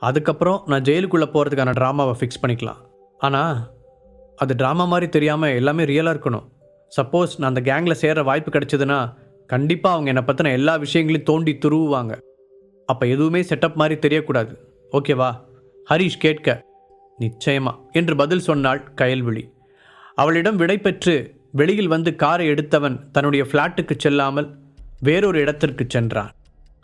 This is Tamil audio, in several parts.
அதுக்கப்புறம் நான் ஜெயிலுக்குள்ளே போகிறதுக்கான ட்ராமாவை ஃபிக்ஸ் பண்ணிக்கலாம். ஆனால் அது ட்ராமா மாதிரி தெரியாமல் எல்லாமே ரியலாக இருக்கணும். சப்போஸ் நான் அந்த கேங்கில் சேர வாய்ப்பு கிடைச்சதுன்னா கண்டிப்பாக அவங்க என்னை பற்றின எல்லா விஷயங்களையும் தோண்டி துருவுவாங்க. அப்போ எதுவுமே செட்டப் மாதிரி தெரியக்கூடாது. ஓகேவா? ஹரிஷ் கேட்க, நிச்சயமா என்று பதில் சொன்னாள் கயல்விழி. அவளிடம் விடை பெற்று வெளியில் வந்து காரை எடுத்தவன் தன்னுடைய ஃப்ளாட்டுக்கு செல்லாமல் வேறொரு இடத்திற்கு சென்றான்.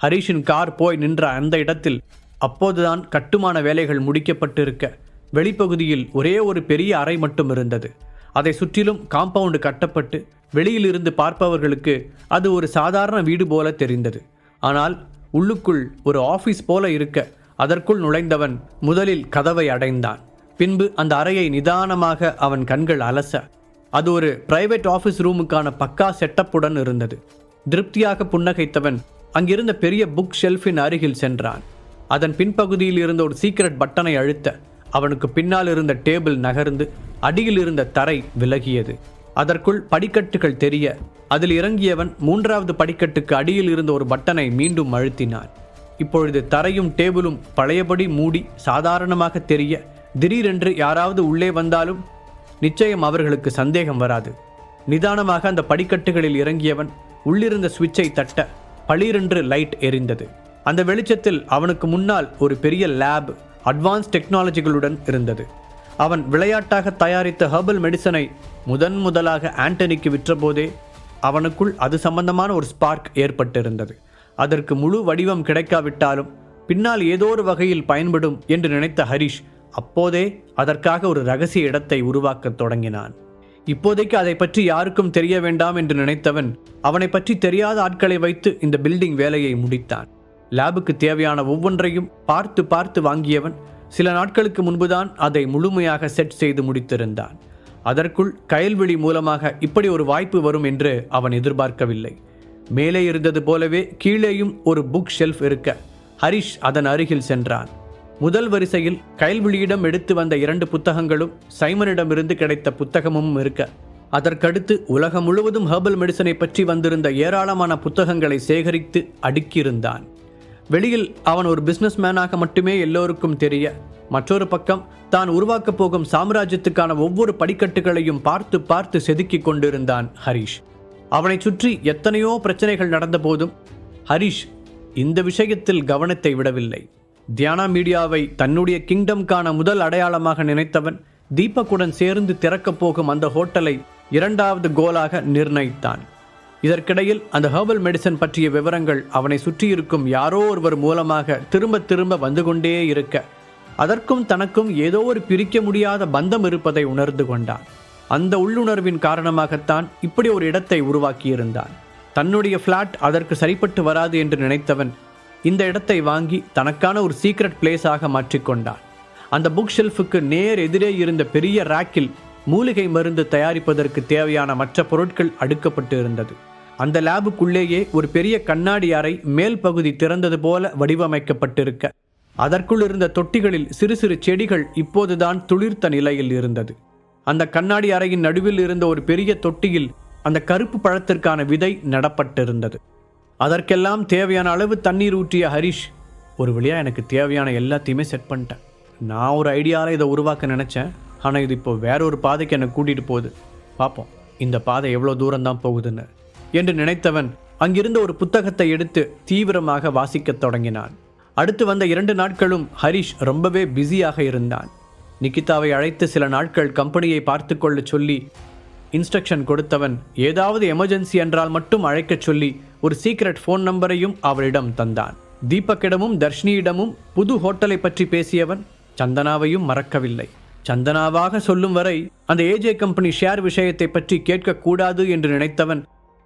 ஹரிஷின் கார் போய் நின்ற அந்த இடத்தில் அப்போதுதான் கட்டுமான வேலைகள் முடிக்கப்பட்டிருக்க வெளிப்பகுதியில் ஒரே ஒரு பெரிய அறை மட்டும் இருந்தது. அதை சுற்றிலும் காம்பவுண்டு கட்டப்பட்டு வெளியிலிருந்து பார்ப்பவர்களுக்கு அது ஒரு சாதாரண வீடு போல தெரிந்தது. ஆனால் உள்ளுக்குள் ஒரு ஆஃபீஸ் போல இருக்க அதற்குள் நுழைந்தவன் முதலில் கதவை அடைந்தான். பின்பு அந்த அறையை நிதானமாக அவன் கண்கள் அலச அது ஒரு பிரைவேட் ஆஃபீஸ் ரூமுக்கான பக்கா செட்டப்புடன் இருந்தது. திருப்தியாக புன்னகைத்தவன் அங்கிருந்த பெரிய புக் ஷெல்ஃபின் அருகில் சென்றான். அதன் பின்பகுதியில் இருந்த ஒரு சீக்ரெட் பட்டனை அழுத்த அவனுக்கு பின்னால் இருந்த டேபிள் நகர்ந்து அடியில் இருந்த தரை விலகியது. அதற்குள் படிக்கட்டுகள் தெரிய அதில் இறங்கியவன் 3வது படிக்கட்டுக்கு அடியில் இருந்த ஒரு பட்டனை மீண்டும் அழுத்தினான். இப்பொழுது தரையும் டேபிளும் பழையபடி மூடி சாதாரணமாக தெரிய திடீரென்று யாராவது உள்ளே வந்தாலும் நிச்சயம் அவர்களுக்கு சந்தேகம் வராது. நிதானமாக அந்த படிக்கட்டுகளில் இறங்கியவன் உள்ளிருந்த சுவிட்சை தட்ட பளீரென்று லைட் எரிந்தது. அந்த வெளிச்சத்தில் அவனுக்கு முன்னால் ஒரு பெரிய லேப் அட்வான்ஸ் டெக்னாலஜிகளுடன் இருந்தது. அவன் விளையாட்டாக தயாரித்த ஹெர்பல் மெடிசனை முதலாக ஆண்டனிக்கு விற்றபோதே அவனுக்குள் அது சம்பந்தமான ஒரு ஸ்பார்க் ஏற்பட்டிருந்தது. அதற்கு முழு வடிவம் கிடைக்காவிட்டாலும் பின்னால் ஏதோ ஒரு வகையில் பயன்படும் என்று நினைத்த ஹரிஷ் அப்போதே அதற்காக ஒரு ரகசிய இடத்தை உருவாக்கத் தொடங்கினான். இப்போதைக்கு அதை பற்றி யாருக்கும் தெரிய வேண்டாம் என்று நினைத்தவன் அவனை பற்றி தெரியாத ஆட்களை வைத்து இந்த பில்டிங் வேலையை முடித்தான். லேபுக்கு தேவையான ஒவ்வொன்றையும் பார்த்து பார்த்து வாங்கியவன் சில நாட்களுக்கு முன்புதான் அதை முழுமையாக செட் செய்து முடித்திருந்தான். அதற்குள் கயல்விழி மூலமாக இப்படி ஒரு வாய்ப்பு வரும் என்று அவன் எதிர்பார்க்கவில்லை. மேலே இருந்தது போலவே கீழேயும் ஒரு புக் ஷெல்ஃப் இருக்க ஹரிஷ் அதன் அருகில் சென்றான். முதல் வரிசையில் கயல்விழியிடம் எடுத்து வந்த 2 புத்தகங்களும் சைமனிடமிருந்து கிடைத்த புத்தகமும் இருக்க அதற்கடுத்து உலகம் முழுவதும் ஹெர்பல் மெடிசனை பற்றி வந்திருந்த ஏராளமான புத்தகங்களை சேகரித்து அடுக்கியிருந்தான். வெளியில் அவன் ஒரு பிஸ்னஸ் மேனாக மட்டுமே எல்லோருக்கும் தெரிய, மற்றொரு பக்கம் தான் உருவாக்கப் போகும் சாம்ராஜ்யத்துக்கான ஒவ்வொரு படிக்கட்டுகளையும் பார்த்து பார்த்து செதுக்கிக் கொண்டிருந்தான் ஹரிஷ். அவனை சுற்றி எத்தனையோ பிரச்சனைகள் நடந்த போதும் ஹரிஷ் இந்த விஷயத்தில் கவனத்தை விடவில்லை. தியானா மீடியாவை தன்னுடைய கிங்டம்கான முதல் அடையாளமாக நினைத்தவன் தீபக்குடன் சேர்ந்து திறக்கப் போகும் அந்த ஹோட்டலை 2வது கோலாக நிர்ணயித்தான். இதற்கிடையில் அந்த ஹெர்பல் மெடிசன் பற்றிய விவரங்கள் அவனை சுற்றியிருக்கும் யாரோ ஒருவர் மூலமாக திரும்ப திரும்ப வந்து கொண்டே இருக்க அதற்கும் தனக்கும் ஏதோ ஒரு பிரிக்க முடியாத பந்தம் இருப்பதை உணர்ந்து கொண்டான். அந்த உள்ளுணர்வின் காரணமாகத்தான் இப்படி ஒரு இடத்தை உருவாக்கியிருந்தான். தன்னுடைய ஃப்ளாட் அதற்கு சரிப்பட்டு வராது என்று நினைத்தவன் இந்த இடத்தை வாங்கி தனக்கான ஒரு சீக்ரெட் பிளேஸாக மாற்றிக்கொண்டான். அந்த புக் ஷெல்ஃபுக்கு நேர் எதிரே இருந்த பெரிய ராக்கில் மூலிகை மருந்து தயாரிப்பதற்கு தேவையான மற்ற பொருட்கள் அடுக்கப்பட்டு இருந்தது. அந்த லேபுக்குள்ளேயே ஒரு பெரிய கண்ணாடி அறை மேல் பகுதி திறந்தது போல வடிவமைக்கப்பட்டிருக்க அதற்குள் இருந்த தொட்டிகளில் சிறு சிறு செடிகள் இப்போதுதான் துளிர்த்த நிலையில் இருந்தது. அந்த கண்ணாடி அறையின் நடுவில் இருந்த ஒரு பெரிய தொட்டியில் அந்த கருப்பு பழத்திற்கான விதை நடப்பட்டிருந்தது. அதற்கெல்லாம் தேவையான அளவு தண்ணீர் ஊற்றிய ஹரிஷ், ஒரு வழியா எனக்கு தேவையான எல்லாத்தையுமே செட் பண்ணிட்டேன். நான் ஒரு ஐடியாவில் இதை உருவாக்க நினச்சேன். ஆனால் இது இப்போ வேற ஒரு பாதைக்கு என்னை கூட்டிகிட்டு போகுது. பார்ப்போம் இந்த பாதை எவ்வளோ தூரம்தான் போகுதுன்னு என்று நினைத்தவன் அங்கிருந்த ஒரு புத்தகத்தை எடுத்து தீவிரமாக வாசிக்கத் தொடங்கினான். அடுத்து வந்த 2 நாட்களும் ஹரிஷ் ரொம்பவே பிஸியாக இருந்தான். நிகிதாவை அழைத்து சில நாட்கள் கம்பெனியை பார்த்து கொள்ள சொல்லி இன்ஸ்ட்ரக்ஷன் கொடுத்தவன் ஏதாவது எமர்ஜென்சி என்றால் மட்டும் அழைக்கச் சொல்லி ஒரு சீக்ரெட் ஃபோன் நம்பரையும் அவளிடம் தந்தான். தீபக்கிடமும் தர்ஷினியிடமும் புது ஹோட்டலை பற்றி பேசியவன் சந்தனாவையும் மறக்கவில்லை. சந்தனாவாக சொல்லும் வரை அந்த ஏஜே கம்பெனி ஷேர் விஷயத்தை பற்றி கேட்கக்கூடாது என்று நினைத்தவன்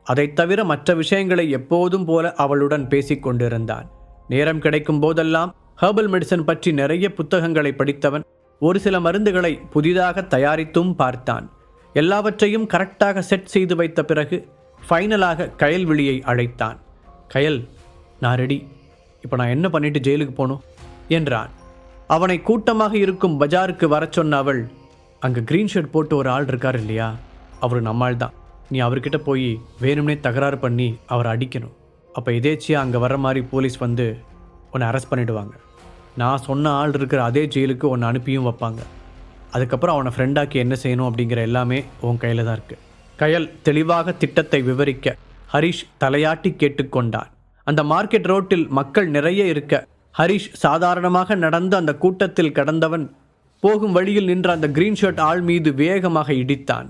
அதைத் தவிர மற்ற விஷயங்களை எப்போதும் போல அவளுடன் பேசிக்கொண்டிருந்தான். நேரம் கிடைக்கும் போதெல்லாம் ஹெர்பல் மெடிசன் பற்றி நிறைய புத்தகங்களை படித்தவன் ஒரு சில மருந்துகளை புதிதாக தயாரித்தும் பார்த்தான். எல்லாவற்றையும் கரெக்டாக செட் செய்து வைத்த பிறகு ஃபைனலாக கயல்விழியை அழைத்தான். கயல், நான் ரெடி. இப்போ நான் என்ன பண்ணிட்டு ஜெயிலுக்கு போகணும் என்றான். அவனை கூட்டமாக இருக்கும் பஜாருக்கு வர சொன்ன அவள், அங்கே க்ரீன் ஷர்ட் போட்டு ஒரு ஆள் இருக்கார் இல்லையா, அவர் நம்மால் தான். நீ அவர்கிட்ட போய் வேணும்னே தகராறு பண்ணி அவரை அடிக்கணும். அப்போ எதேச்சியாக அங்கே வர்ற மாதிரி போலீஸ் வந்து உன்னை அரெஸ்ட் பண்ணிடுவாங்க. நான் சொன்ன ஆள் இருக்கிற அதே ஜெயிலுக்கு உன்னை அனுப்பியும் வைப்பாங்க. அதுக்கப்புறம் அவனை ஃப்ரெண்டாக்கி என்ன செய்யணும் அப்படிங்கிற எல்லாமே உன் கையில் தான் இருக்குது. கயல் தெளிவாக திட்டத்தை விவரிக்க ஹரிஷ் தலையாட்டி கேட்டுக்கொண்டான். அந்த மார்க்கெட் ரோட்டில் மக்கள் நிறைய இருக்க ஹரிஷ் சாதாரணமாக நடந்து அந்த கூட்டத்தில் கடந்தவன் போகும் வழியில் நின்ற அந்த கிரீன் ஷர்ட் ஆள் மீது வேகமாக இடித்தான்.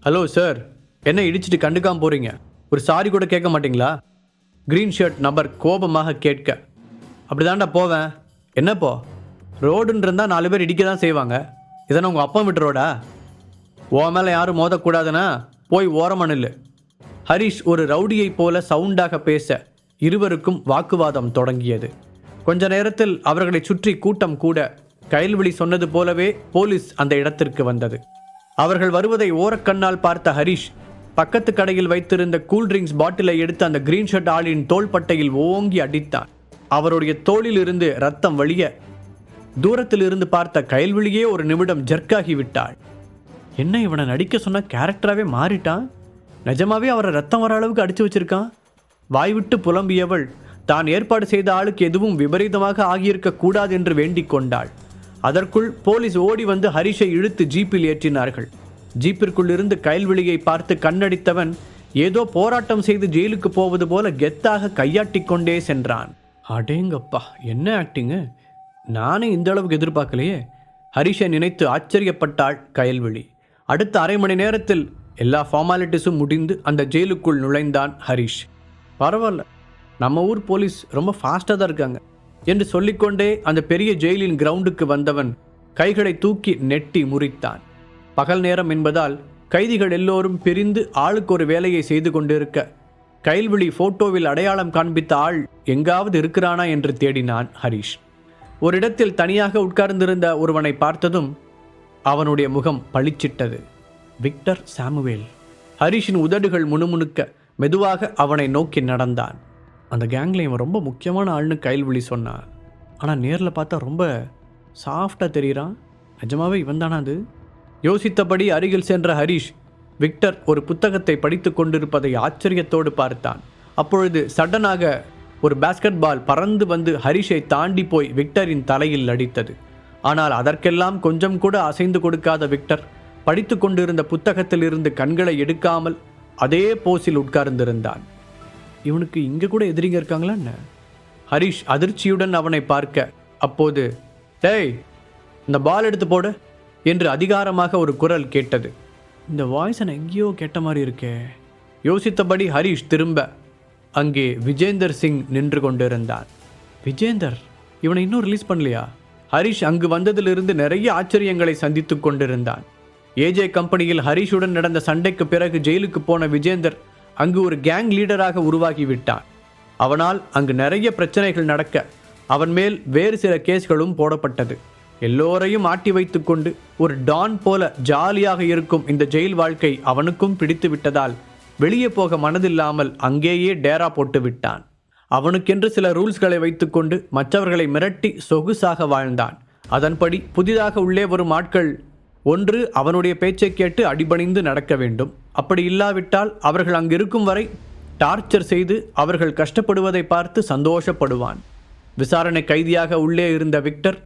ஹலோ சார், என்ன இடிச்சிட்டு கண்டுக்காம போகிறீங்க? ஒரு சாரி கூட கேட்க மாட்டிங்களா? கிரீன் ஷர்ட் நபர் கோபமாக கேட்க, அப்படிதான்டா போவேன். என்னப்போ ரோடுன்னு இருந்தால் 4 பேர் இடிக்க தான் செய்வாங்க. இதனால் உங்கள் அப்பா விட்டு ரோடா? ஓ மேலே யாரும் மோதக்கூடாதுன்னா போய் ஓரமாக நில்லு. ஹரிஷ் ஒரு ரவுடியைப் போல சவுண்டாக பேச இருவருக்கும் வாக்குவாதம் தொடங்கியது. கொஞ்ச நேரத்தில் அவர்களை சுற்றி கூட்டம் கூட கயல்விழி சொன்னது போலவே போலீஸ் அந்த இடத்திற்கு வந்தது. அவர்கள் வருவதை ஓரக்கண்ணால் பார்த்த ஹரிஷ் பக்கத்து கடையில் வைத்திருந்த கூல்ட்ரிங்க்ஸ் பாட்டிலை எடுத்து அந்த கிரீன் ஷர்ட் ஆளின் தோள்பட்டையில் ஓங்கி அடித்தான். அவருடைய தோளில் இருந்து ரத்தம் வழிய தூரத்தில் இருந்து பார்த்த கயல்விழியே ஒரு நிமிடம் ஜர்க்காகி விட்டாள். என்ன இவனை நடிக்க சொன்ன கேரக்டராகவே மாறிட்டான்? நிஜமாவே அவரை ரத்தம் வர அளவுக்கு அடித்து வச்சிருக்கான். வாய்விட்டு புலம்பியவள் தான் ஏற்பாடு செய்த ஆளுக்கு எதுவும் விபரீதமாக ஆகியிருக்க கூடாது என்று வேண்டிக் கொண்டாள். அதற்குள் போலீஸ் ஓடி வந்து ஹரிஷை இழுத்து ஜீப்பில் ஏற்றினார்கள். ஜீப்பிற்குள் இருந்து கயல்விழியை பார்த்து கண்ணடித்தவன் ஏதோ போராட்டம் செய்து ஜெயிலுக்கு போவது போல கெத்தாக கையாட்டி கொண்டே சென்றான். அடேங்கப்பா, என்ன ஆக்டிங்கு! நானே இந்த அளவுக்கு எதிர்பார்க்கலையே. ஹரிஷை நினைத்து ஆச்சரியப்பட்டாள் கயல்விழி. அடுத்த அரை மணி நேரத்தில் எல்லா ஃபார்மாலிட்டிஸும் முடிந்து அந்த ஜெயிலுக்குள் நுழைந்தான் ஹரிஷ். பரவாயில்ல, நம்ம ஊர் போலீஸ் ரொம்ப ஃபாஸ்ட்டாக தான் இருக்காங்க என்று சொல்லிக்கொண்டே அந்த பெரிய ஜெயிலின் கிரவுண்டுக்கு வந்தவன் கைகளை தூக்கி நெட்டி முறித்தான். பகல் நேரம் என்பதால் கைதிகள் எல்லோரும் பிரிந்து ஆளுக்கு ஒரு வேலையை செய்து கொண்டிருக்க கயல்விழி போட்டோவில் அடையாளம் காண்பித்த ஆள் எங்காவது இருக்கிறானா என்று தேடினான் ஹரிஷ். ஒரு இடத்தில் தனியாக உட்கார்ந்திருந்த ஒருவனை பார்த்ததும் அவனுடைய முகம் பளிச்சிட்டது. Victor Samuel. ஹரிஷின் உதடுகள் முணுமுணுக்க மெதுவாக அவனை நோக்கி நடந்தான். அந்த கேங்கில் இவன் ரொம்ப முக்கியமான ஆள்னு கயல்விழி சொன்னான். ஆனால் நேரில் பார்த்தா ரொம்ப சாஃப்டாக தெரிகிறான். நிஜமாவே இவன் தானா அது? யோசித்தபடி அருகில் சென்ற ஹரிஷ் விக்டர் ஒரு புத்தகத்தை படித்து கொண்டிருப்பதை ஆச்சரியத்தோடு பார்த்தான். அப்பொழுது சடனாக ஒரு பாஸ்கெட் பால் பறந்து வந்து ஹரிஷை தாண்டி போய் விக்டரின் தலையில் அடித்தது. ஆனால் அதற்கெல்லாம் கொஞ்சம் கூட அசைந்து கொடுக்காத விக்டர் படித்து கொண்டிருந்த புத்தகத்தில் இருந்து கண்களை எடுக்காமல் அதே போஸில் உட்கார்ந்திருந்தான். இவனுக்கு இங்கே கூட எதிரிங்க இருக்காங்களா என்ன? ஹரிஷ் அதிர்ச்சியுடன் அவனை பார்க்க அப்போது, டேய், இந்த பால் எடுத்து போடு என்று அதிகாரமாக ஒரு குரல் கேட்டது. இந்த வாய்ஸ் நான் எங்கேயோ கேட்ட மாதிரி இருக்கே. யோசித்தபடி ஹரிஷ் திரும்ப அங்கே விஜேந்தர் சிங் நின்று கொண்டிருந்தான். விஜேந்தர், இவனை இன்னும் ரிலீஸ் பண்ணலையா? ஹரிஷ் அங்கு வந்ததிலிருந்து நிறைய ஆச்சரியங்களை சந்தித்து கொண்டிருந்தான். ஏஜே கம்பெனியில் ஹரிஷுடன் நடந்த சண்டைக்கு பிறகு ஜெயிலுக்கு போன விஜேந்தர் அங்கு ஒரு கேங் லீடராக உருவாகிவிட்டான். அவனால் அங்கு நிறைய பிரச்சனைகள் நடக்க அவன் மேல் வேறு சில கேஸ்களும் போடப்பட்டது. எல்லோரையும் ஆட்டி வைத்து கொண்டு ஒரு டான் போல ஜாலியாக இருக்கும் இந்த ஜெயில் வாழ்க்கை அவனுக்கும் பிடித்து விட்டதால் வெளியே போக மனதில்லாமல் அங்கேயே டேரா போட்டு விட்டான். அவனுக்கென்று சில ரூல்ஸ்களை வைத்துக்கொண்டு மற்றவர்களை மிரட்டி சொகுசாக வாழ்ந்தான். அதன்படி புதிதாக உள்ளே வரும் ஆட்கள் ஒன்று அவனுடைய பேச்சை கேட்டு அடிபணிந்து நடக்க வேண்டும். அப்படி இல்லாவிட்டால் அவர்கள் அங்கிருக்கும் வரை டார்ச்சர் செய்து அவர்கள் கஷ்டப்படுவதை பார்த்து சந்தோஷப்படுவான். விசாரணை கைதியாக உள்ளே இருந்த விக்டர்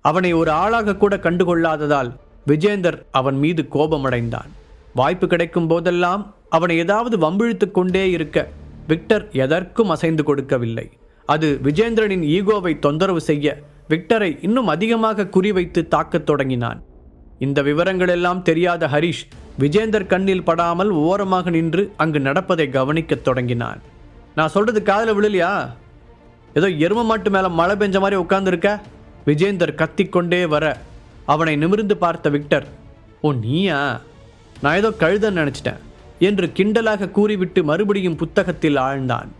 அவனை ஒரு ஆளாக கூட கண்டுகொள்ளாததால் விஜேந்தர் அவன் மீது கோபமடைந்தான். வாய்ப்பு கிடைக்கும் போதெல்லாம் அவனை ஏதாவது வம்பிழுத்து கொண்டே இருக்க விக்டர் எதற்கும் அசைந்து கொடுக்கவில்லை. அது விஜேந்திரனின் ஈகோவை தொந்தரவு செய்ய விக்டரை இன்னும் அதிகமாக குறிவைத்து தாக்கத் தொடங்கினான். இந்த விவரங்கள் எல்லாம் தெரியாத ஹரிஷ் விஜேந்தர் கண்ணில் படாமல் ஓரமாக நின்று அங்கு நடப்பதை கவனிக்கத் தொடங்கினான். நான் சொல்றது காதில் விழலையா? ஏதோ எரும மாட்டு மேலே மழை பெஞ்ச மாதிரி உட்கார்ந்துருக்க. விஜேந்தர் கத்திக்கொண்டே வர அவனை நிமிர்ந்து பார்த்த விக்டர், ஓ நீயா, நான் ஏதோ கழுதன்னு நினச்சிட்டேன் என்று கிண்டலாக கூறிவிட்டு மறுபடியும் புத்தகத்தில் ஆழ்ந்தான்.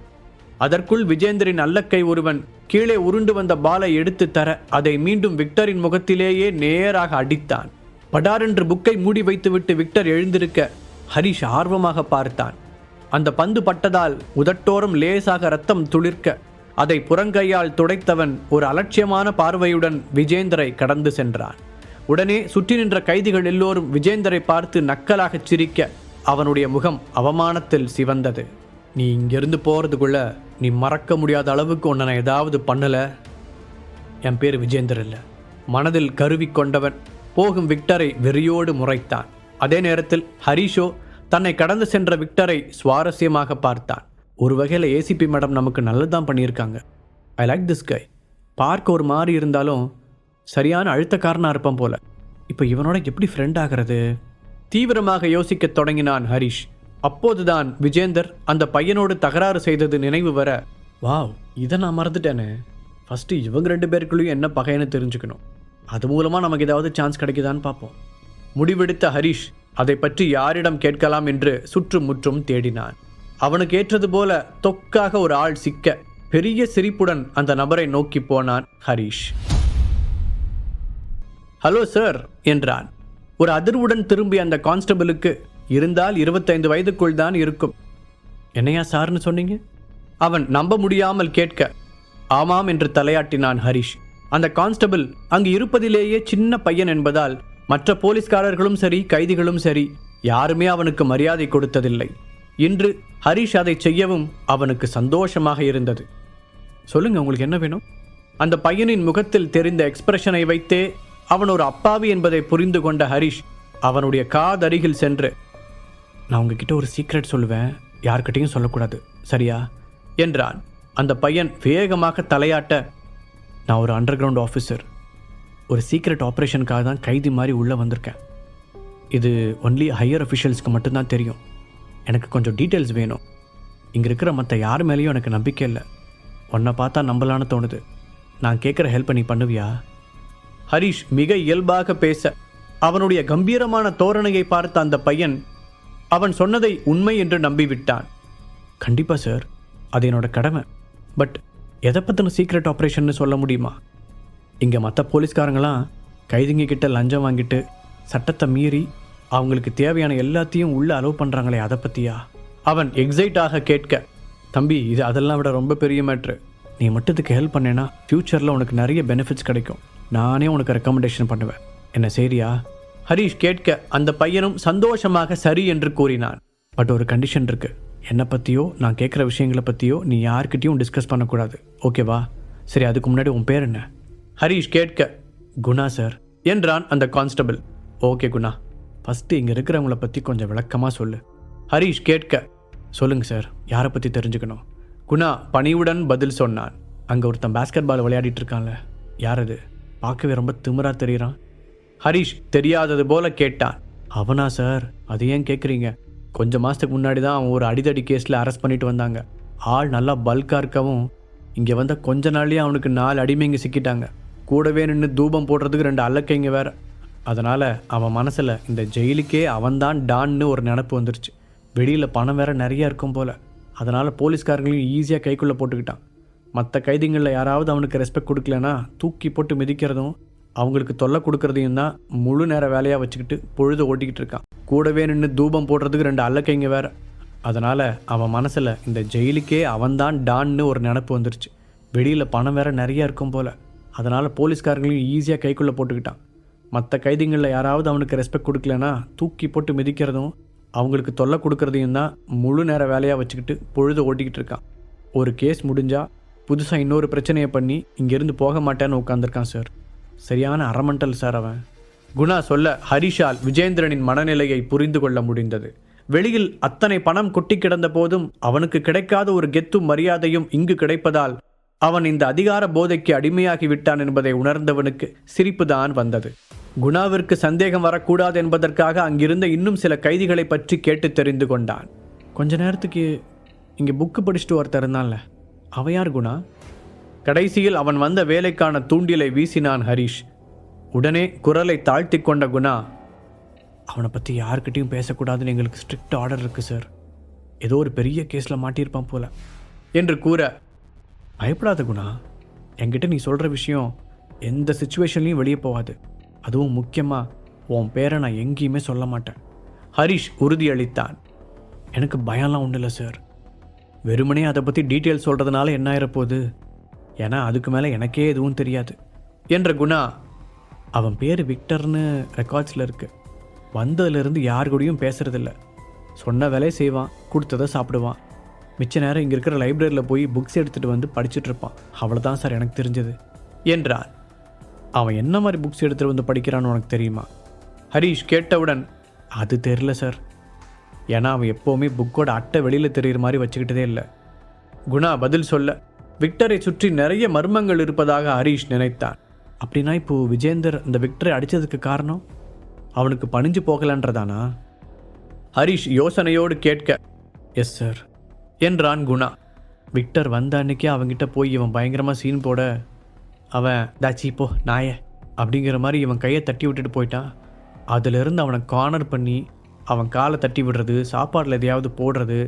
அதற்குள் விஜேந்தரின் அல்லக்கை ஒருவன் கீழே உருண்டு வந்த பாலை எடுத்து தர அதை மீண்டும் விக்டரின் முகத்திலேயே நேராக அடித்தான். படாரென்று புக்கை மூடி வைத்துவிட்டு விக்டர் எழுந்திருக்க ஹரிஷ் ஆர்வமாக பார்த்தான். அந்த பந்து பட்டதால் உதட்டோரம் லேசாக ரத்தம் துளிர்க்க அதை புறங்கையால் துடைத்தவன் ஒரு அலட்சியமான பார்வையுடன் விஜேந்தரை கடந்து சென்றான். உடனே சுற்றி நின்ற கைதிகள் எல்லோரும் விஜேந்தரை பார்த்து நக்கலாகச் சிரிக்க அவனுடைய முகம் அவமானத்தில் சிவந்தது. நீ இங்கிருந்து போகிறதுக்குள்ள நீ மறக்க முடியாத அளவுக்கு உன்னை நான் ஏதாவது பண்ணலை. என் பேர் விஜேந்தர் இல்லை. மனதில் கருவி கொண்டவன் போகும் விக்டரை வெறியோடு முறைத்தான். அதே நேரத்தில் ஹரிஷோ தன்னை கடந்து சென்ற விக்டரை சுவாரஸ்யமாக பார்த்தான். ஒரு வகையில் ஏசிபி மேடம் நமக்கு நல்லதான் பண்ணியிருக்காங்க. I like this guy. பார்க்க ஒரு மாதிரி இருந்தாலும் சரியான அழுத்தக்காரனாக இருப்பான் போல. இப்போ இவனோட எப்படி ஃப்ரெண்ட் ஆகிறது? தீவிரமாக யோசிக்க தொடங்கினான் ஹரிஷ். அப்போதுதான் விஜேந்தர் அந்த பையனோடு தகராறு செய்தது நினைவு வர, வாவ், இதை நான் மறந்துட்டேனே. ஃபஸ்ட்டு இவங்க 2 பேருக்குள்ளேயும் என்ன பகைன்னு தெரிஞ்சுக்கணும். அது மூலமாக நமக்கு ஏதாவது சான்ஸ் கிடைக்குதான்னு பார்ப்போம். முடிவெடுத்த ஹரிஷ் அதை பற்றி யாரிடம் கேட்கலாம் என்று சுற்றுமுற்றும் தேடினான். அவனுக்கு ஏற்றது போல தொக்காக ஒரு ஆள் சிக்க பெரிய சிரிப்புடன் அந்த நபரை நோக்கி போனான் ஹரிஷ். ஹலோ சார் என்றான். ஒரு அதிர்வுடன் திரும்பிய அந்த கான்ஸ்டபிளுக்கு இருந்தால் 25 வயதுக்குள் தான் இருக்கும். என்னையா சார்னு சொன்னீங்க? அவன் நம்ப முடியாமல் கேட்க, ஆமாம் என்று தலையாட்டினான் ஹரிஷ். அந்த கான்ஸ்டபிள் அங்கு இருப்பதிலேயே சின்ன பையன் என்பதால் மற்ற போலீஸ்காரர்களும் சரி, கைதிகளும் சரி, யாருமே அவனுக்கு மரியாதை கொடுத்ததில்லை. இன்று ஹரிஷ் அதை செய்யவும் அவனுக்கு சந்தோஷமாக இருந்தது. சொல்லுங்க, உங்களுக்கு என்ன வேணும்? அந்த பையனின் முகத்தில் தெரிந்த எக்ஸ்பிரஷனை வைத்தே அவன் ஒரு அப்பாவி என்பதை புரிந்து கொண்ட ஹரிஷ் அவனுடைய காதருகில் சென்று, நான் உங்ககிட்ட ஒரு சீக்ரெட் சொல்லுவேன், யார்கிட்டையும் சொல்லக்கூடாது, சரியா என்றான். அந்த பையன் வேகமாக தலையாட்ட, நான் ஒரு அண்டர் கிரவுண்ட் ஆஃபீஸர். ஒரு சீக்ரெட் ஆப்ரேஷனுக்காக தான் கைதி மாதிரி உள்ளே வந்திருக்கேன். இது ஒன்லி ஹையர் அஃபிஷியல்ஸ்க்கு மட்டும்தான் தெரியும். எனக்கு கொஞ்சம் டீட்டெயில்ஸ் வேணும். இங்கே இருக்கிற மற்ற யார் மேலேயும் எனக்கு நம்பிக்கை இல்லை. உன்னை பார்த்தா நம்பலான்னு தோணுது. நான் கேட்குற ஹெல்ப் நீ பண்ணுவியா? ஹரிஷ் மிக இயல்பாக பேச அவனுடைய கம்பீரமான தோரணையை பார்த்த அந்த பையன் அவன் சொன்னதை உண்மை என்று நம்பிவிட்டான். கண்டிப்பாக சார், அது என்னோட கடமை. பட் எதை பற்றின சீக்ரெட் ஆப்ரேஷன்னு சொல்ல முடியுமா? இங்கே மற்ற போலீஸ்காரங்களாம் கைதிங்க கிட்ட லஞ்சம் வாங்கிட்டு சட்டத்தை மீறி அவங்களுக்கு தேவையான எல்லாத்தையும் உள்ளே அலோவ் பண்ணுறாங்களே, அதை பற்றியா? அவன் எக்ஸைட்டாக கேட்க, தம்பி, இது அதெல்லாம் விட ரொம்ப பெரிய மேட்ரு. நீ மட்டுத்துக்கு ஹெல்ப் பண்ணேன்னா ஃப்யூச்சரில் உனக்கு நிறைய பெனிஃபிட்ஸ் கிடைக்கும். நானே உனக்கு ரெக்கமெண்டேஷன் பண்ணுவேன். என்ன சரியா? ஹரிஷ் கேட்க அந்த பையனும் சந்தோஷமாக சரி என்று கூறினான். பட் ஒரு கண்டிஷன் இருக்கு. என்னை பற்றியோ நான் கேட்குற விஷயங்களை பற்றியோ நீ யார்கிட்டையும் டிஸ்கஸ் பண்ணக்கூடாது, ஓகேவா? சரி, அதுக்கு முன்னாடி உன் பேர் என்ன? ஹரிஷ் கேட்க, குணா சார் என்றான் அந்த கான்ஸ்டபிள். ஓகே குணா, ஃபஸ்ட்டு இங்கே இருக்கிறவங்கள பற்றி கொஞ்சம் விளக்கமாக சொல்லு. ஹரிஷ் கேட்க, சொல்லுங்கள் சார், யாரை பற்றி தெரிஞ்சுக்கணும்? குணா பணிவுடன் பதில் சொன்னான். அங்கே ஒருத்தன் பாஸ்கெட் பால் விளையாடிட்டு இருக்கான்ல, யார் அது? பார்க்கவே ரொம்ப திமிரா தெரியுறான். ஹரிஷ் தெரியாதது போல கேட்டான். அவனா சார்? அது ஏன் கேட்குறீங்க? கொஞ்சம் மாதத்துக்கு முன்னாடி தான் அவன் ஒரு அடிதடி கேஸில் அரெஸ்ட் பண்ணிட்டு வந்தாங்க. ஆள் நல்லா பல்காக இருக்கவும் இங்கே வந்த கொஞ்ச நாள்லேயே அவனுக்கு 4 அடிமைங்க சிக்கிட்டாங்க. கூடவே நின்று தூபம் போடுறதுக்கு 2 அல்லக்கைங்க வேற. அதனால் அவன் மனசில் இந்த ஜெயிலுக்கே அவன்தான் டான்னு ஒரு நினப்பு வந்துருச்சு. வெளியில் பணம் வேற நிறைய இருக்கும் போல். அதனால் போலீஸ்காரங்களையும் ஈஸியாக கைக்குள்ளே போட்டுக்கிட்டான். மற்ற கைதிகளில் யாராவது அவனுக்கு ரெஸ்பெக்ட் கொடுக்கலன்னா தூக்கி போட்டு மிதிக்கிறதும் அவங்களுக்கு தொல்லை கொடுக்கறதையும் தான் முழு நேர வேலையாக வச்சுக்கிட்டு பொழுது ஓட்டிக்கிட்டு இருக்கான். கூடவே நின்று தூபம் போடுறதுக்கு 2 அல்லக்கைங்க வேற. அதனால் அவன் மனசில் இந்த ஜெயிலுக்கே அவன்தான் டான்னு ஒரு நினப்பு வந்துருச்சு. வெளியில் பணம் வேற நிறைய இருக்கும் போல். அதனால் போலீஸ்காரங்களையும் ஈஸியாக கைக்குள்ளே போட்டுக்கிட்டான். மற்ற கைதிகளில் யாராவது அவனுக்கு ரெஸ்பெக்ட் கொடுக்கலன்னா தூக்கி போட்டு மிதிக்கிறதும் அவங்களுக்கு தொல்லை கொடுக்கறதையும் தான் முழு நேர வேலையாக வச்சுக்கிட்டு பொழுது ஓட்டிக்கிட்டு இருக்கான். ஒரு கேஸ் முடிஞ்சால் புதுசாக இன்னொரு பிரச்சனையை பண்ணி இங்கேருந்து போக மாட்டேன்னு உட்காந்துருக்கான் சார். சரியான அரமண்டல் சார் அவன். குணா சொல்ல ஹரிஷால் விஜேந்திரனின் மனநிலையை புரிந்து கொள்ள முடிந்தது. வெளியில் அத்தனை பணம் கொட்டி கிடந்த போதும் அவனுக்கு கிடைக்காத ஒரு கெத்தும் மரியாதையும் இங்கு கிடைப்பதால் அவன் இந்த அதிகார போதைக்கு அடிமையாகி விட்டான் என்பதை உணர்ந்தவனுக்கு சிரிப்புதான் வந்தது. குணாவிற்கு சந்தேகம் வரக்கூடாது என்பதற்காக அங்கிருந்த இன்னும் சில கைதிகளை பற்றி கேட்டு தெரிந்து கொண்டான். கொஞ்ச நேரத்துக்கு இங்கே புக்கு படிச்சுட்டு ஒருத்தர் இருந்தான்ல, அவன் யார் குணா? கடைசியில் அவன் வந்த வேலைக்கான தூண்டிலை வீசினான் ஹரிஷ். உடனே குரலை தாழ்த்தி கொண்ட குணா, அவனை பற்றி யார்கிட்டையும் பேசக்கூடாதுன்னு எங்களுக்கு ஸ்ட்ரிக்ட் ஆர்டர் இருக்குது சார். ஏதோ ஒரு பெரிய கேஸில் மாட்டியிருப்பான் போல என்று கூற, பயப்படாத குணா, என்கிட்ட நீ சொல்கிற விஷயம் எந்த சிச்சுவேஷன்லையும் வெளியே போகாது. அதுவும் முக்கியமாக உன் பேரை நான் எங்கேயுமே சொல்ல மாட்டேன். ஹரிஷ் உறுதியளித்தான். எனக்கு பயம்லாம் ஒன்றும் இல்லை சார். வெறுமனே அதை பற்றி டீட்டெயில் சொல்கிறதுனால என்ன ஆயிரப்போகுது? ஏன்னா அதுக்கு மேலே எனக்கே எதுவும் தெரியாது என்ற குணா, அவன் பேர் விக்டர்னு ரெக்கார்ட்ஸில் இருக்குது. வந்ததுலேருந்து யார் கூடயும் பேசுகிறதில்ல. சொன்ன வேலையை செய்வான், கொடுத்ததை சாப்பிடுவான். மிச்ச நேரம் இங்கே இருக்கிற லைப்ரரியில் போய் புக்ஸ் எடுத்துகிட்டு வந்து படிச்சுட்டு இருப்பான். அவ்வளோதான் சார் எனக்கு தெரிஞ்சது என்றான். அவன் என்ன மாதிரி புக்ஸ் எடுத்துகிட்டு வந்து படிக்கிறான்னு உனக்கு தெரியுமா? ஹரீஷ் கேட்டவுடன், அது தெரில சார். ஏன்னா அவன் எப்போவுமே புக்கோட அட்டை வெளியில் தெரிகிற மாதிரி வச்சுக்கிட்டதே இல்லை. குணா பதில் சொல்ல விக்டரை சுற்றி நிறைய மர்மங்கள் இருப்பதாக ஹரீஷ் நினைத்தான். அப்படின்னா இப்போது விஜேந்தர் அந்த விக்டரை அடித்ததுக்கு காரணம் அவனுக்கு பணிஞ்சு போகலன்றதானா? ஹரீஷ் யோசனையோடு கேட்க, எஸ் சார் என்றான் குணா. விக்டர் வந்த அன்னைக்கே அவன்கிட்ட போய் இவன் பயங்கரமாக சீன் போட அவன் தாச்சி போ நாய அப்படிங்கிற மாதிரி இவன் கையை தட்டி விட்டுட்டு போயிட்டான். அதிலிருந்து அவனை கார்னர் பண்ணி அவன் காலை தட்டி விடுறது, சாப்பாடில் எதையாவது போடுறது,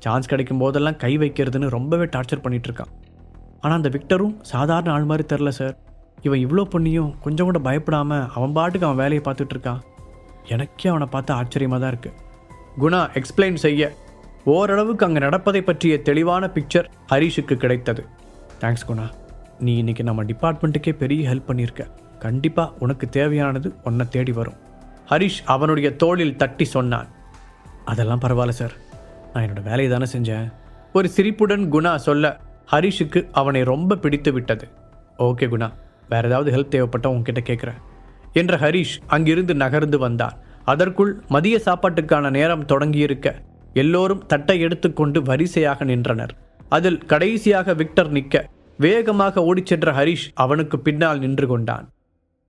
சான்ஸ் கிடைக்கும் போதெல்லாம் கை வைக்கிறதுன்னு ரொம்பவே டார்ச்சர் பண்ணிகிட்ருக்கான். ஆனால் அந்த விக்டரும் சாதாரண ஆள் மாதிரி தெரில சார். இவன் இவ்வளோ பண்ணியும் கொஞ்சம் கூட பயப்படாமல் அவன் பாட்டுக்கு அவன் வேலையை பார்த்துட்ருக்கான். எனக்கே அவனை பார்த்து ஆச்சரியமாக தான் இருக்குது. குணா எக்ஸ்பிளைன் செய்ய ஓரளவுக்கு அங்கே நடப்பதை பற்றிய தெளிவான பிக்சர் ஹரீஷுக்கு கிடைத்தது. தேங்க்ஸ் குணா, நீ இன்றைக்கி நம்ம டிபார்ட்மெண்ட்டுக்கே பெரிய ஹெல்ப் பண்ணியிருக்க. கண்டிப்பாக உனக்கு தேவையானது உன்னை தேடி வரும். ஹரீஷ் அவனுடைய தோளில் தட்டி சொன்னான். அதெல்லாம் பரவாயில்ல சார், நான் என்னோடய வேலையை தானே செஞ்சேன். ஒரு சிரிப்புடன் குணா சொல்ல ஹரீஷுக்கு அவனை ரொம்ப பிடித்து விட்டது. ஓகே குணா, வேறு ஏதாவது ஹெல்ப் தேவைப்பட்ட உங்ககிட்ட கேட்குறேன் என்ற ஹரீஷ் அங்கிருந்து நகர்ந்து வந்தான். அதற்குள் மதிய சாப்பாட்டுக்கான நேரம் தொடங்கியிருக்க எல்லோரும் தட்டை எடுத்துக்கொண்டு வரிசையாக நின்றனர். அதில் கடைசியாக விக்டர் நிற்க வேகமாக ஓடிச் சென்ற ஹரீஷ் அவனுக்கு பின்னால் நின்று கொண்டான்.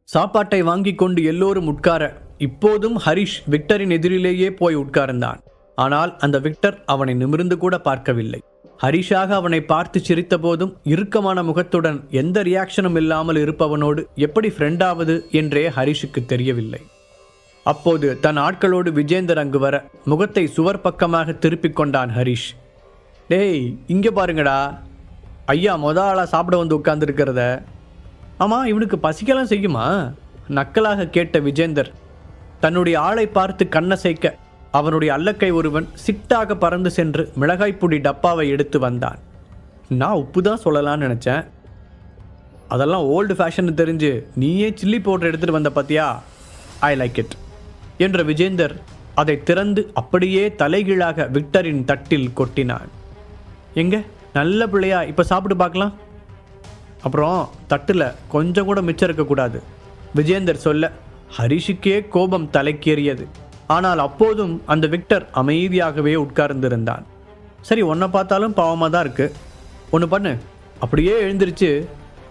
சாப்பாட்டை வாங்கி கொண்டு எல்லோரும் உட்கார இப்போதும் ஹரீஷ் விக்டரின் எதிரிலேயே போய் உட்கார்ந்தான். ஆனால் அந்த விக்டர் அவனை நிமிர்ந்து கூட பார்க்கவில்லை. ஹரீஷாக அவனை பார்த்து சிரித்த போதும் இறுக்கமான முகத்துடன் எந்த ரியாக்ஷனும் இல்லாமல் இருப்பவனோடு எப்படி ஃப்ரெண்டாவது என்றே ஹரீஷுக்கு தெரியவில்லை. அப்போது தன் ஆட்களோடு விஜேந்தர் அங்கு வர முகத்தை சுவர் பக்கமாக திருப்பிக் கொண்டான் ஹரீஷ். டேய் இங்கே பாருங்கடா, ஐயா ஆளாக சாப்பிட வந்து உட்கார்ந்துருக்கிறத. ஆமாம், இவனுக்கு பசிக்கலாம் செய்யுமா? நக்கலாக கேட்ட விஜேந்தர் தன்னுடைய ஆளை பார்த்து கண்ணசைக்க அவனுடைய அல்லக்கை ஒருவன் சிட்டாக பறந்து சென்று மிளகாய்ப்பொடி டப்பாவை எடுத்து வந்தான். நான் உப்பு தான் சொல்லலான்னு நினச்சேன். அதெல்லாம் ஓல்டு ஃபேஷன் தெரிஞ்சு நீயே சில்லி பவுடர் எடுத்துகிட்டு வந்த பார்த்தியா? ஐ லைக் இட் என்ற விஜேந்தர் அதை திறந்து அப்படியே தலைகீழாக விக்டரின் தட்டில் கொட்டினான். எங்க நல்ல பிள்ளையா, இப்போ சாப்பிட்டு பார்க்கலாம். அப்புறம் தட்டில் கொஞ்சம் கூட மிச்சம் இருக்கக்கூடாது விஜேந்தர் சொல்ல ஹரீஷுக்கே கோபம் தலைக்கேறியது. ஆனால் அப்போதும் அந்த விக்டர் அமைதியாகவே உட்கார்ந்திருந்தான். சரி, உன்னை பார்த்தாலும் பாவமாக தான் இருக்கு. ஒன்று பண்ணு, அப்படியே எழுந்திருச்சு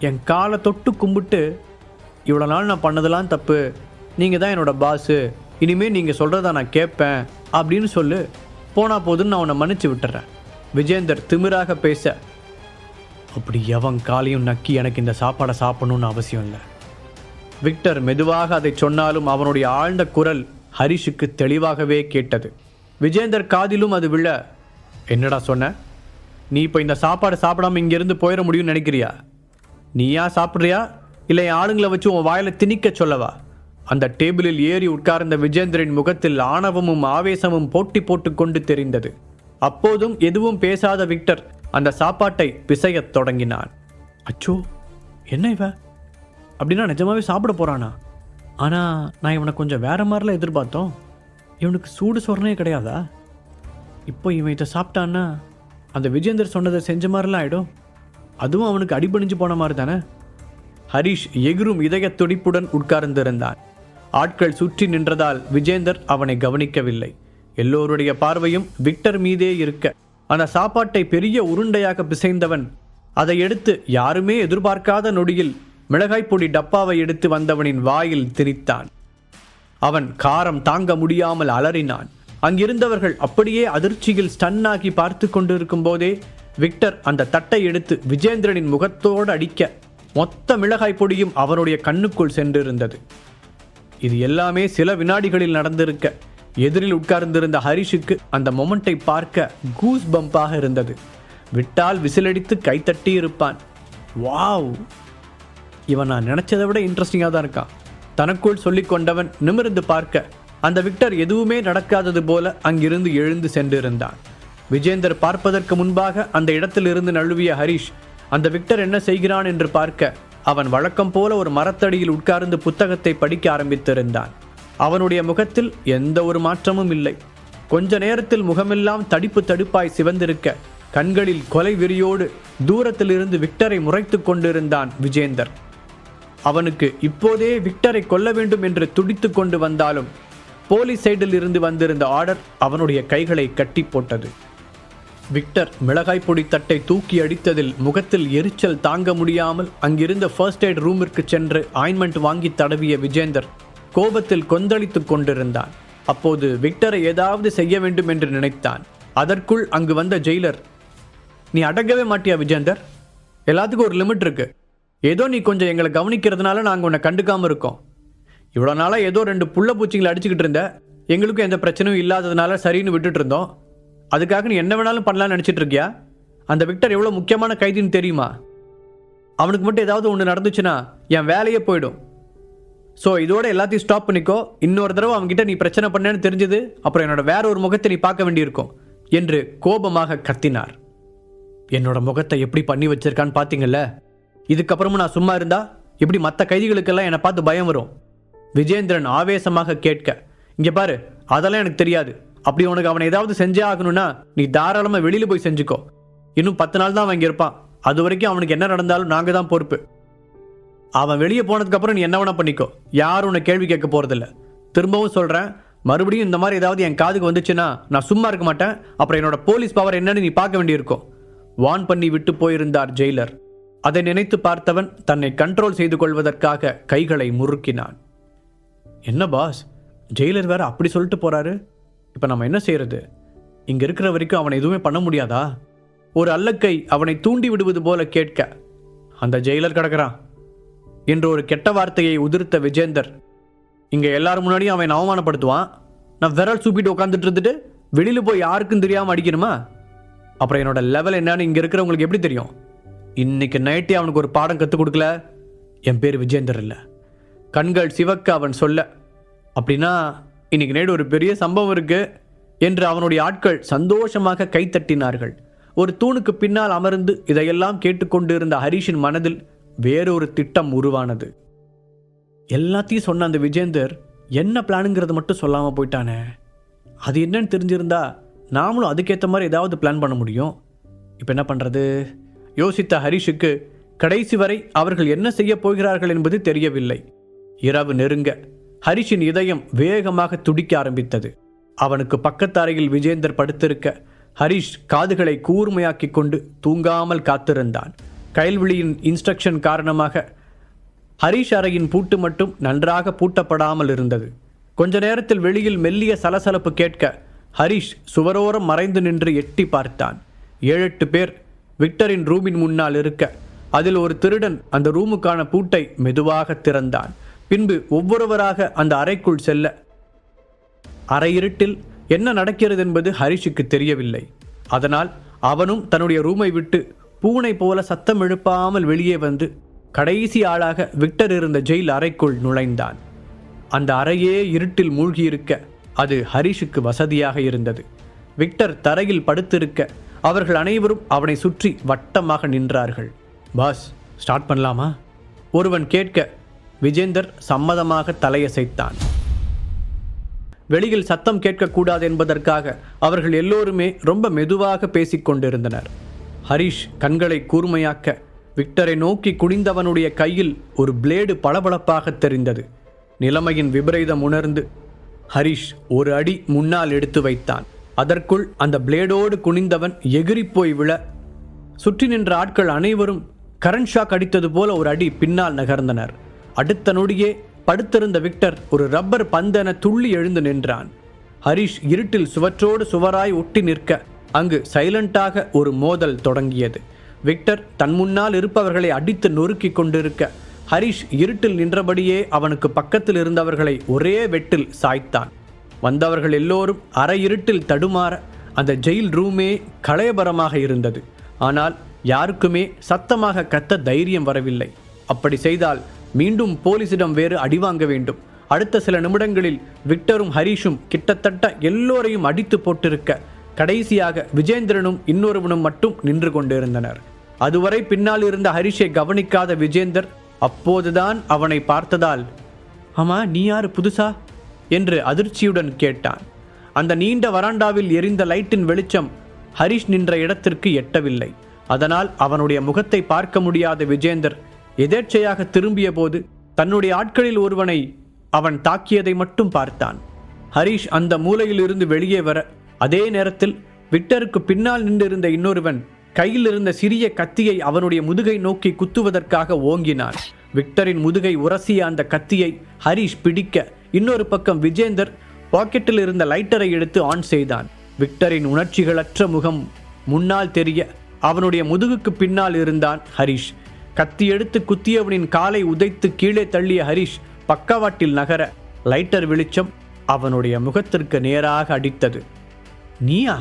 என் காலை தொட்டு கும்பிட்டு, இவ்வளோ நாள் நான் பண்ணதெல்லாம் தப்பு, நீங்கள் தான் என்னோடய பாஸு, இனிமேல் நீங்கள் சொல்கிறத நான் கேட்பேன் அப்படின்னு சொல்லு. போனா போதுன்னு நான் உன்னை மன்னிச்சு விட்டுறேன். விஜேந்தர் திமிராக பேச, அப்படி எவன் காலையும் நக்கி எனக்கு இந்த சாப்பாடை சாப்பிடணும்னு அவசியம் இல்லை. விக்டர் மெதுவாக அதை சொன்னாலும் அவனுடைய ஆழ்ந்த குரல் ஹரீஷுக்கு தெளிவாகவே கேட்டது. விஜேந்தர் காதிலும் அது விழ, என்னடா சொன்ன? நீ இப்போ இந்த சாப்பாடை சாப்பிடாம இங்கேருந்து போயிட முடியும்னு நினைக்கிறியா? நீயா சாப்பிட்றியா இல்லை என் ஆளுங்களை வச்சு உன் வாயில் திணிக்க சொல்லவா? அந்த டேபிளில் ஏறி உட்கார்ந்த விஜேந்தரின் முகத்தில் ஆணவமும் ஆவேசமும் போட்டி போட்டு கொண்டு தெரிந்தது. அப்போதும் எதுவும் பேசாத விக்டர் அந்த சாப்பாட்டை பிசையத் தொடங்கினான். அச்சோ, என்ன இவ? அப்படின்னா நிஜமாவே சாப்பிட போறானா? ஆனால் நான் இவனை கொஞ்சம் வேற மாதிரிலாம் எதிர்பார்த்தோம். இவனுக்கு சூடு சொரணே கிடையாதா? இப்போ இவன் இதை சாப்பிட்டான்னா அந்த விஜேந்தர் சொன்னதை செஞ்ச மாதிரிலாம் ஆகிடும். அதுவும் அவனுக்கு அடிபணிஞ்சு போன மாதிரி தானே. ஹரீஷ் எகிரும் இதய துடிப்புடன் உட்கார்ந்திருந்தான். ஆட்கள் சுற்றி நின்றதால் விஜேந்தர் அவனை கவனிக்கவில்லை. எல்லோருடைய பார்வையும் விக்டர் மீதே இருக்க அந்த சாப்பாட்டை பெரிய உருண்டையாக பிசைந்தவன் அதை எடுத்து யாருமே எதிர்பார்க்காத நொடியில் மிளகாய்ப்பொடி டப்பாவை எடுத்து வந்தவனின் வாயில் திணித்தான். அவன் காரம் தாங்க முடியாமல் அலறினான். அங்கிருந்தவர்கள் அப்படியே அதிர்ச்சியில் ஸ்டன்னாகி பார்த்து கொண்டிருக்கும் போதே விக்டர் அந்த தட்டை எடுத்து விஜேந்திரனின் முகத்தோடு அடிக்க மொத்த மிளகாய் பொடியும் அவனுடைய கண்ணுக்குள் சென்றிருந்தது. இது எல்லாமே சில வினாடிகளில் நடந்திருக்க எதிரில் உட்கார்ந்திருந்த ஹரிஷுக்கு அந்த மொமெண்டை பார்க்க கூஸ் பம்பாக இருந்தது. விட்டால் விசிலடித்து கைத்தட்டி இருப்பான். வாவ், இவன் நான் நினைச்சதை விட இன்ட்ரெஸ்டிங்காக தான் இருக்கான். தனக்குள் சொல்லிக் கொண்டவன் நிமிர்ந்து பார்க்க அந்த விக்டர் எதுவுமே நடக்காதது போல அங்கிருந்து எழுந்து சென்றிருந்தான். விஜேந்தர் பார்ப்பதற்கு முன்பாக அந்த இடத்திலிருந்து நழுவிய ஹரிஷ் அந்த விக்டர் என்ன செய்கிறான் என்று பார்க்க அவன் வழக்கம் போல ஒரு மரத்தடியில் உட்கார்ந்து புத்தகத்தை படிக்க ஆரம்பித்திருந்தான். அவனுடைய முகத்தில் எந்த ஒரு மாற்றமும் இல்லை. கொஞ்ச நேரத்தில் முகமெல்லாம் தடிப்பு தடுப்பாய் சிவந்திருக்க கண்களில் கொலை வெறியோடு தூரத்திலிருந்து விக்டரை முறைத்து கொண்டிருந்தான் விஜேந்தர். அவனுக்கு இப்போதே விக்டரை கொல்ல வேண்டும் என்று துடித்து கொண்டு வந்தாலும் போலீஸ் சைடில் இருந்து வந்திருந்த ஆர்டர் அவனுடைய கைகளை கட்டி போட்டது. விக்டர் மிளகாய் பொடி தட்டை தூக்கி அடித்ததில் முகத்தில் எரிச்சல் தாங்க முடியாமல் அங்கிருந்த ஃபர்ஸ்ட் எய்ட் ரூமிற்கு சென்று ஆயின்மெண்ட் வாங்கி தடவிய விஜேந்தர் கோபத்தில் கொந்தளித்து கொண்டிருந்தான். அப்போது விக்டரை ஏதாவது செய்ய வேண்டும் என்று நினைத்தான். அதற்குள் அங்கு வந்த ஜெயிலர், நீ அடங்கவே மாட்டியா விஜேந்தர்? எல்லாத்துக்கும் ஒரு லிமிட் இருக்கு. ஏதோ நீ கொஞ்சம் எங்களை கவனிக்கிறதுனால நாங்கள் உன்னை கண்டுக்காமல் இருக்கோம். இவ்வளோ நாளாக ஏதோ 2 புள்ள பூச்சிங்களை அடிச்சுக்கிட்டு இருந்த, எங்களுக்கும் எந்த பிரச்சனையும் இல்லாததுனால சரின்னு விட்டுட்டு இருந்தோம். அதுக்காக நீ என்ன வேணாலும் பண்ணலான்னு நினச்சிட்டு இருக்கியா? அந்த விக்டர் எவ்வளோ முக்கியமான கைதின்னு தெரியுமா? அவனுக்கு மட்டும் ஏதாவது ஒன்று நடந்துச்சுன்னா என் வேலையே போயிடும். ஸோ இதோட எல்லாத்தையும் ஸ்டாப் பண்ணிக்கோ. இன்னொரு தடவை அவன்கிட்ட நீ பிரச்சனை பண்ணேன்னு தெரிஞ்சது, அப்புறம் என்னோட வேற ஒரு முகத்தை நீ பார்க்க வேண்டியிருக்கும் என்று கோபமாக கத்தினார். என்னோட முகத்தை எப்படி பண்ணி வச்சிருக்கான்னு பார்த்தீங்கல்ல? இதுக்கப்புறமும் நான் சும்மா இருந்தா இப்படி மற்ற கைதிகளுக்கெல்லாம் என்னை பார்த்து பயம் வரும். விஜேந்திரன் ஆவேசமாக கேட்க, இங்கே பாரு, அதெல்லாம் எனக்கு தெரியாது. அப்படி உனக்கு அவனை ஏதாவது செஞ்சே ஆகணும்னா நீ தாராளமாக வெளியில் போய் செஞ்சுக்கோ. இன்னும் 10 நாள் தான் அவன் இங்கே இருப்பான். அது வரைக்கும் அவனுக்கு என்ன நடந்தாலும் நாங்கள் தான் பொறுப்பு. அவன் வெளியே போனதுக்கப்புறம் நீ என்ன வேணா பண்ணிக்கோ. யாரும் உன்னை கேள்வி கேட்க போகிறதில்ல. திரும்பவும் சொல்கிறேன், மறுபடியும் இந்த மாதிரி ஏதாவது என் காதுக்கு வந்துச்சுன்னா நான் சும்மா இருக்க மாட்டேன். அப்புறம் என்னோட போலீஸ் பவர் என்னன்னு நீ பார்க்க வேண்டியிருக்கும். வான் பண்ணி விட்டு போயிருந்தார் ஜெயிலர். அதை நினைத்து பார்த்தவன் தன்னை கண்ட்ரோல் செய்து கொள்வதற்காக கைகளை முறுக்கினான். என்ன பாஸ், ஜெயிலர் வேற அப்படி சொல்லிட்டு போறாரு. இப்போ நம்ம என்ன செய்யறது? இங்கே இருக்கிற வரைக்கும் அவனை எதுவுமே பண்ண முடியாதா? ஒரு அல்லக்கை அவனை தூண்டி விடுவது போல கேட்க, அந்த ஜெயிலர் கிடக்கிறான் என்று ஒரு கெட்ட வார்த்தையை உதிர்த்த விஜேந்தர், இங்கே எல்லாரும் முன்னாடியும் அவன் அவமானப்படுத்துவான். நான் விரல் சூப்பிட்டு உட்காந்துட்டு இருந்துட்டு வெளியில் போய் யாருக்கும் தெரியாமல் அடிக்கணுமா? அப்புறம் என்னோட லெவல் என்னன்னு இங்கே இருக்கிறவங்களுக்கு எப்படி தெரியும்? இன்னைக்கு நைட்டே அவனுக்கு ஒரு பாடம் கற்றுக் கொடுக்கல, என் பேர் விஜேந்தர் இல்லை. கண்கள் சிவக்க அவன் சொல்ல, அப்படின்னா இன்னைக்கு நைட்டு ஒரு பெரிய சம்பவம் இருக்கு என்று அவனுடைய ஆட்கள் சந்தோஷமாக கைத்தட்டினார்கள். ஒரு தூணுக்கு பின்னால் அமர்ந்து இதையெல்லாம் கேட்டுக்கொண்டிருந்த ஹரிஷின் மனதில் வேறொரு திட்டம் உருவானது. எல்லாத்தையும் சொன்ன அந்த விஜேந்தர் என்ன பிளானுங்கிறத மட்டும் சொல்லாமல் போயிட்டானே. அது என்னன்னு தெரிஞ்சிருந்தா நாமளும் அதுக்கேற்ற மாதிரி ஏதாவது பிளான் பண்ண முடியும். இப்போ என்ன பண்ணுறது யோசித்த ஹரிஷுக்கு கடைசி வரை அவர்கள் என்ன செய்ய போகிறார்கள் என்பது தெரியவில்லை. இரவு நெருங்க ஹரிஷின் இதயம் வேகமாக துடிக்க ஆரம்பித்தது. அவனுக்கு பக்கத்து அறையில் விஜேந்தர் படுத்திருக்க ஹரிஷ் காதுகளை கூர்மையாக்கி கொண்டு தூங்காமல் காத்திருந்தான். கைல்விழியின் இன்ஸ்ட்ரக்ஷன் காரணமாக ஹரிஷ் அறையின் பூட்டு மட்டும் நன்றாக பூட்டப்படாமல் இருந்தது. கொஞ்ச நேரத்தில் வெளியில் மெல்லிய சலசலப்பு கேட்க ஹரிஷ் சுவரோரம் மறைந்து நின்று எட்டி பார்த்தான். 7-8 பேர் விக்டரின் ரூமின் முன்னால் இருக்க அதில் ஒரு திருடன் அந்த ரூமுக்கான பூட்டை மெதுவாக திறந்தான். பின்பு ஒவ்வொருவராக அந்த அறைக்குள் செல்ல அறை இருட்டில் என்ன நடக்கிறது என்பது ஹரிஷுக்கு தெரியவில்லை. அதனால் அவனும் தன்னுடைய ரூமை விட்டு பூனை போல சத்தம் எழுப்பாமல் வெளியே வந்து கடைசி ஆளாக விக்டர் இருந்த ஜெயில் அறைக்குள் நுழைந்தான். அந்த அறையே இருட்டில் மூழ்கியிருக்க அது ஹரிஷுக்கு வசதியாக இருந்தது. விக்டர் தரையில் படுத்திருக்க அவர்கள் அனைவரும் அவனை சுற்றி வட்டமாக நின்றார்கள். பாஸ், ஸ்டார்ட் பண்ணலாமா? ஒருவன் கேட்க விஜேந்தர் சம்மதமாக தலையசைத்தான். வெளியில் சத்தம் கேட்கக்கூடாது என்பதற்காக அவர்கள் எல்லோருமே ரொம்ப மெதுவாக பேசிக்கொண்டிருந்தனர். ஹரிஷ் கண்களை கூர்மையாக்க விக்டரை நோக்கி குனிந்தவனுடைய கையில் ஒரு பிளேடு பளபளப்பாக தெரிந்தது. நிலைமையின் விபரீதம் உணர்ந்து ஹரிஷ் ஒரு அடி முன்னால் எடுத்து வைத்தான். அதற்குள் அந்த பிளேடோடு குனிந்தவன் எகிரிப்போய் விழ சுற்றி நின்ற ஆட்கள் அனைவரும் கரண்ட் ஷாக் அடித்தது போல ஒரு அடி பின்னால் நகர்ந்தனர். அடுத்த நொடியே படுத்திருந்த விக்டர் ஒரு ரப்பர் பந்தென துள்ளி எழுந்து நின்றான். ஹரிஷ் இருட்டில் சுவற்றோடு சுவராய் ஒட்டி நிற்க அங்கு சைலண்டாக ஒரு மோதல் தொடங்கியது. விக்டர் தன் முன்னால் இருப்பவர்களை அடித்து நொறுக்கி கொண்டிருக்க ஹரிஷ் இருட்டில் நின்றபடியே அவனுக்கு பக்கத்தில் இருந்தவர்களை ஒரே வெட்டில் சாய்த்தான். வந்தவர்கள் எல்லோரும் அரை இருட்டில் தடுமாற அந்த ஜெயில் ரூமே கலயபரமாக இருந்தது. ஆனால் யாருக்குமே சத்தமாக கத்த தைரியம் வரவில்லை. அப்படி செய்தால் மீண்டும் போலீசிடம் வேறு அடிவாங்க வேண்டும். அடுத்த சில நிமிடங்களில் விக்டரும் ஹரிஷும் கிட்டத்தட்ட எல்லோரையும் அடித்து போட்டிருக்க கடைசியாக விஜேந்திரனும் இன்னொருவனும் மட்டும் நின்று கொண்டிருந்தனர். அதுவரை பின்னால் இருந்த ஹரிஷை கவனிக்காத விஜேந்தர் அப்போதுதான் அவனை பார்த்ததால், ஆமா, நீ யாரு புதுசா என்று அதிர்ச்சியுடன் கேட்டான். அந்த நீண்ட வராண்டாவில் எரிந்த லைட்டின் வெளிச்சம் ஹரிஷ் நின்ற இடத்திற்கு எட்டவில்லை. அதனால் அவனுடைய முகத்தை பார்க்க முடியாத விஜேந்தர் எதேச்சையாக திரும்பிய போது தன்னுடைய ஆட்களில் ஒருவனை அவன் தாக்கியதை மட்டும் பார்த்தான். ஹரிஷ் அந்த மூலையிலிருந்து வெளியே வர, அதே நேரத்தில் விக்டருக்கு பின்னால் நின்றிருந்த இன்னொருவன் கையில் இருந்த சிறிய கத்தியை அவனுடைய முதுகை நோக்கி குத்துவதற்காக ஓங்கினான். விக்டரின் முதுகை உரசிய அந்த கத்தியை ஹரிஷ் பிடிக்க, இன்னொரு பக்கம் விஜேந்தர் பாக்கெட்டில் இருந்த லைட்டரை எடுத்து ஆன் செய்தான். விக்டரின் உணர்ச்சிகளற்ற முகம் முன்னால் தெரிய அவனுடைய முதுகுக்கு பின்னால் இருந்தான் ஹரிஷ். கத்தி எடுத்து குத்தியவனின் காலை உதைத்து கீழே தள்ளிய ஹரிஷ் பக்கவாட்டில் நகர, லைட்டர் வெளிச்சம் அவனுடைய முகத்திற்கு நேராக அடித்தது. நீயா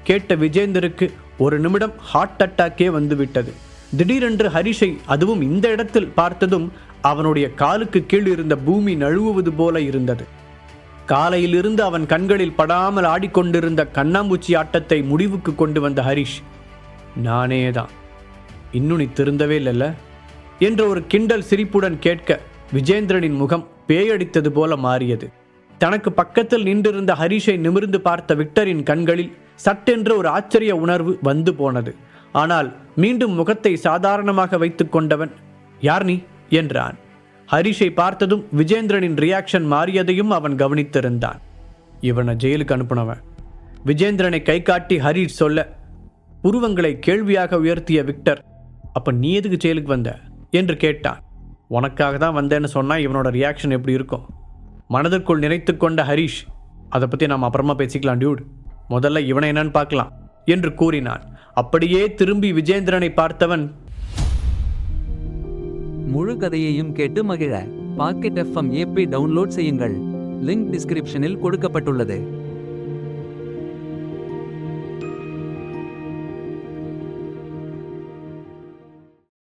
கேட்ட விஜேந்தருக்கு ஒரு நிமிடம் ஹார்ட் அட்டாக்கே வந்துவிட்டது. திடீரென்று ஹரிஷை அதுவும் இந்த இடத்தில் பார்த்ததும் அவனுடைய காலுக்கு கீழ் இருந்த பூமி நழுவுவது போல இருந்தது. காலையிலிருந்து அவன் கண்களில் படாமல் ஆடிக்கொண்டிருந்த கண்ணாம்பூச்சி ஆட்டத்தை முடிவுக்கு கொண்டு வந்த ஹரிஷ், நானேதான், இன்னும் நீ திருந்தவே இல்லைல்ல என்ற ஒரு கிண்டல் சிரிப்புடன் கேட்க, விஜேந்திரனின் முகம் பேயடித்தது போல மாறியது. தனக்கு பக்கத்தில் நின்றிருந்த ஹரிஷை நிமிர்ந்து பார்த்த விக்டரின் கண்களில் சட்டென்ற ஒரு ஆச்சரிய உணர்வு வந்து போனது. ஆனால் மீண்டும் முகத்தை சாதாரணமாக வைத்துக் கொண்டவன், யார் நீ என்றான். ஹரிஷை பார்த்ததும் விஜேந்திரனின் ரியாக்ஷன் மாறியதையும் அவன் கவனித்திருந்தான். இவனை ஜெயிலுக்கு அனுப்புனவன். விஜேந்திரனை கை காட்டி ஹரிஷ் சொல்ல, புருவங்களை கேள்வியாக உயர்த்திய விக்டர், அப்ப நீ எதுக்கு ஜெயிலுக்கு வந்த என்று கேட்டான். உனக்காக தான் வந்தேன்னு சொன்னா இவனோட ரியாக்ஷன் எப்படி இருக்கும்? மனதிற்குள் நினைத்து கொண்ட ஹரிஷ், அதை பற்றி நாம் அப்புறமா பேசிக்கலாம் டியூட், முதல்ல இவனை என்னன்னு பார்க்கலாம் என்று கூறினான். அப்படியே திரும்பி விஜேந்திரனை பார்த்தவன், முழு கதையையும் கேட்டு மகிழ பாக்கெட் FM ஆப்பை டவுன்லோட் செய்யுங்கள். லிங்க் டிஸ்கிரிப்ஷனில் கொடுக்கப்பட்டுள்ளது.